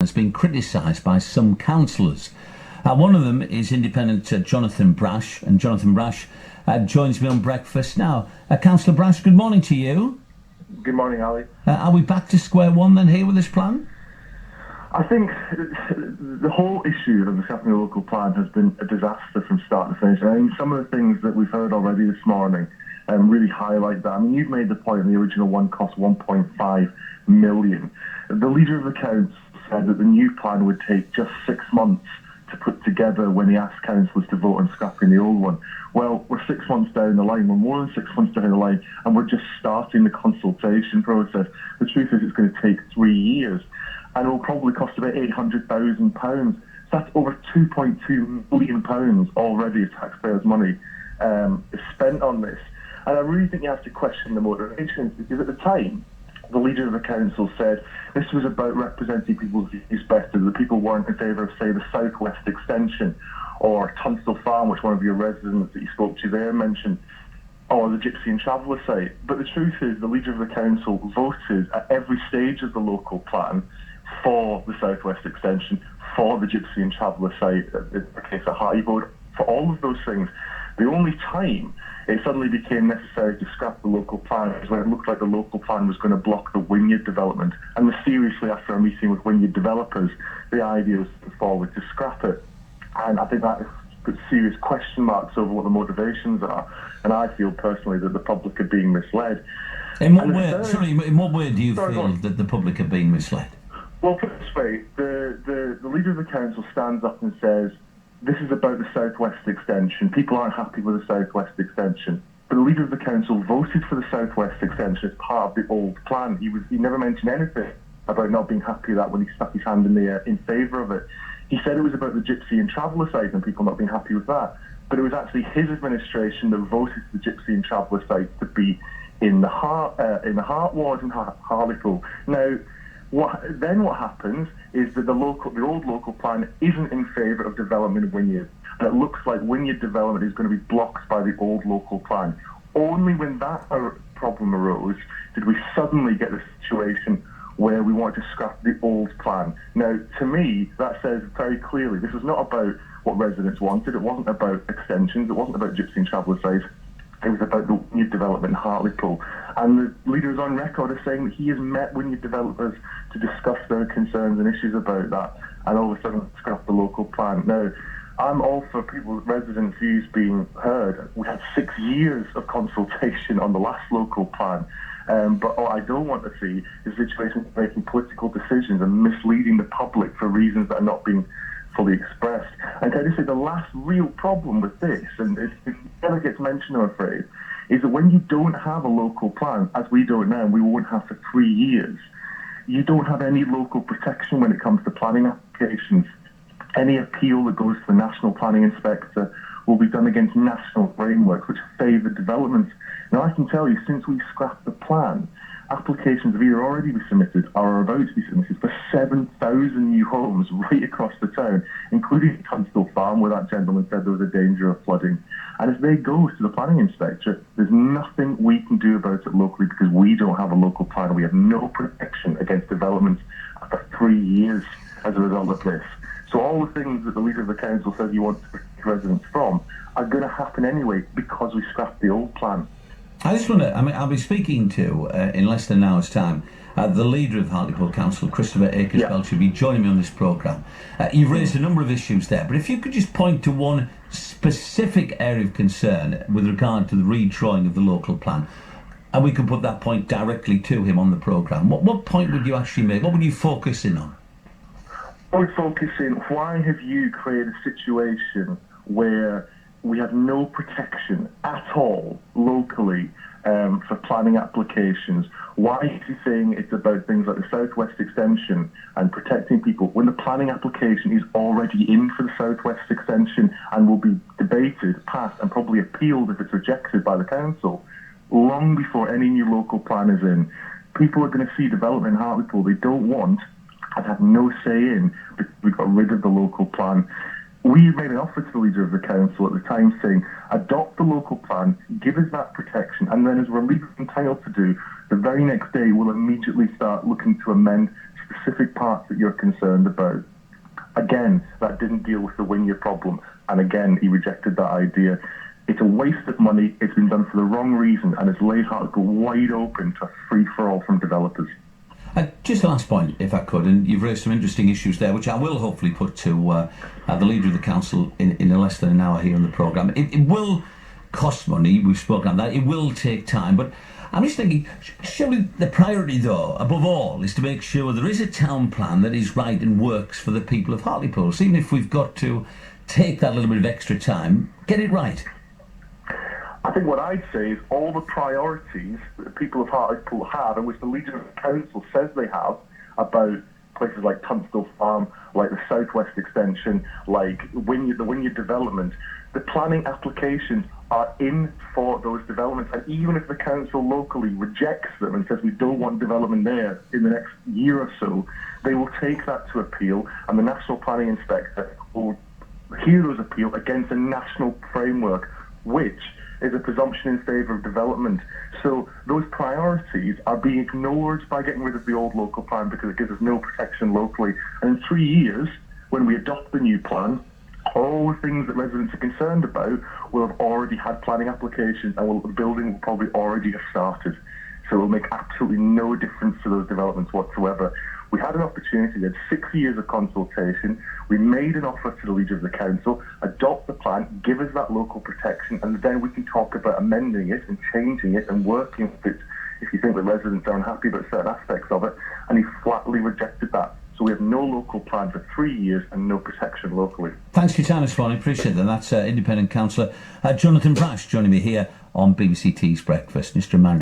has been criticised by some councillors. One of them is independent Jonathan Brash, and Jonathan Brash joins me on breakfast now. Councillor Brash, good morning to you. Good morning, Ali. Are we back to square one then here with this plan? I think the whole issue of the scrapping of the local plan has been a disaster from start to finish. I mean, some of the things that we've heard already this morning really highlight that. I mean, you've made the point the original one cost 1.5 million. The leader of the council said that the new plan would take just 6 months to put together when he asked councillors to vote on scrapping the old one. Well, we're 6 months down the line, we're more than 6 months down the line, and we're just starting the consultation process. The truth is it's going to take 3 years, and it will probably cost about £800,000. That's over £2.2 million already of taxpayers' money spent on this. And I really think you have to question the motivations, because at the time, the leader of the council said this was about representing people's views better, that people weren't in favour of, say, the southwest extension or Tunstall Farm, which one of your residents that you spoke to there mentioned, or the Gypsy and Traveller site. But the truth is the leader of the council voted at every stage of the local plan for the southwest extension, for the Gypsy and Traveller site, in the case of Hartlepool, for all of those things. The only time it suddenly became necessary to scrap the local plan is when it looked like the local plan was going to block the Wynyard development. And seriously, after a meeting with Wynyard developers, the idea was put forward to scrap it. And I think that has put serious question marks over what the motivations are. And I feel personally that the public are being misled. In what way do you feel that the public are being misled? Well, put it this way, the leader of the council stands up and says, this is about the southwest extension. People aren't happy with the southwest extension. But the leader of the council voted for the southwest extension as part of the old plan. He never mentioned anything about not being happy with that when he stuck his hand in the air in favour of it. He said it was about the Gypsy and Traveller site and people not being happy with that. But it was actually his administration that voted for the Gypsy and Traveller site to be in the heart ward in Hartlepool. Now, what happens is that the old local plan isn't in favour of development of Wynyard, and it looks like Wynyard development is going to be blocked by the old local plan. Only when that problem arose did we suddenly get a situation where we wanted to scrap the old plan. Now, to me, that says very clearly this was not about what residents wanted. It wasn't about extensions. It wasn't about Gypsy and Traveller sites. It was about the Wynyard development in Hartlepool. And the leader is on record as saying that he has met Wynyard developers to discuss their concerns and issues about that, and all of a sudden scrap the local plan. Now, I'm all for residents' views being heard. We had 6 years of consultation on the last local plan. But what I don't want to see is a situation of making political decisions and misleading the public for reasons that are not being fully expressed. And can I just say the last real problem with this, and it never gets mentioned, I'm afraid, is that when you don't have a local plan, as we don't now, and we won't have for 3 years, you don't have any local protection when it comes to planning applications. Any appeal that goes to the National Planning Inspector will be done against national frameworks which favour development. Now, I can tell you, since we scrapped the plan, applications have either already been submitted or are about to be submitted for 7,000 new homes right across the town, including Tunstall Farm, where that gentleman said there was a danger of flooding. And if they go to the planning inspector, there's nothing we can do about it locally because we don't have a local plan. We have no protection against development after 3 years as a result of this. So all the things that the leader of the council says he wants to protect residents from are going to happen anyway because we scrapped the old plan. I just wonder, I'll be speaking to, in less than an hour's time, the leader of Hartlepool Council, Christopher Akers-Belch, will be joining me on this programme. You've raised a number of issues there, but if you could just point to one specific area of concern with regard to the redrawing of the local plan, and we could put that point directly to him on the programme, what point would you actually make? What would you focus in on? I would focus in, why have you created a situation where we have no protection at all locally for planning applications? Why is he saying it's about things like the southwest extension and protecting people when the planning application is already in for the southwest extension and will be debated, passed and probably appealed if it's rejected by the council long before any new local plan is in? People are going to see development in Hartlepool they don't want and have no say in because we got rid of the local plan. We made an offer to the leader of the council at the time saying, adopt the local plan, give us that protection, and then as we're legally entitled to do, the very next day we'll immediately start looking to amend specific parts that you're concerned about. Again, that didn't deal with the Wynyard problem, and again, he rejected that idea. It's a waste of money, it's been done for the wrong reason, and it's laid Hartlepool wide open to a free-for-all from developers. Just the last point, if I could, and you've raised some interesting issues there, which I will hopefully put to the Leader of the Council in less than an hour here on the programme. It will cost money, we've spoken on that, it will take time, but I'm just thinking, surely the priority, though, above all, is to make sure there is a town plan that is right and works for the people of Hartlepool. So even if we've got to take that little bit of extra time, get it right. I think what I'd say is all the priorities that the people of Hartlepool have, and which the Leader of the Council says they have, about places like Tunstall Farm, like the Southwest Extension, like the Wynyard development, the planning applications are in for those developments. And even if the council locally rejects them and says we don't want development there in the next year or so, they will take that to appeal, and the National Planning Inspector will hear those appeal against a national framework, which is a presumption in favour of development. So those priorities are being ignored by getting rid of the old local plan because it gives us no protection locally. And in 3 years, when we adopt the new plan, all the things that residents are concerned about will have already had planning applications, and the building will probably already have started. So it will make absolutely no difference to those developments whatsoever. We had an opportunity, we had 6 years of consultation, we made an offer to the Leader of the Council, adopt the plan, give us that local protection, and then we can talk about amending it and changing it and working with it if you think that residents are unhappy about certain aspects of it, and he flatly rejected that. So we have no local plan for 3 years and no protection locally. Thanks for your time this morning, appreciate that. That's Independent Councillor Jonathan Brash joining me here on BBC Tea's Breakfast. Mr. Mann.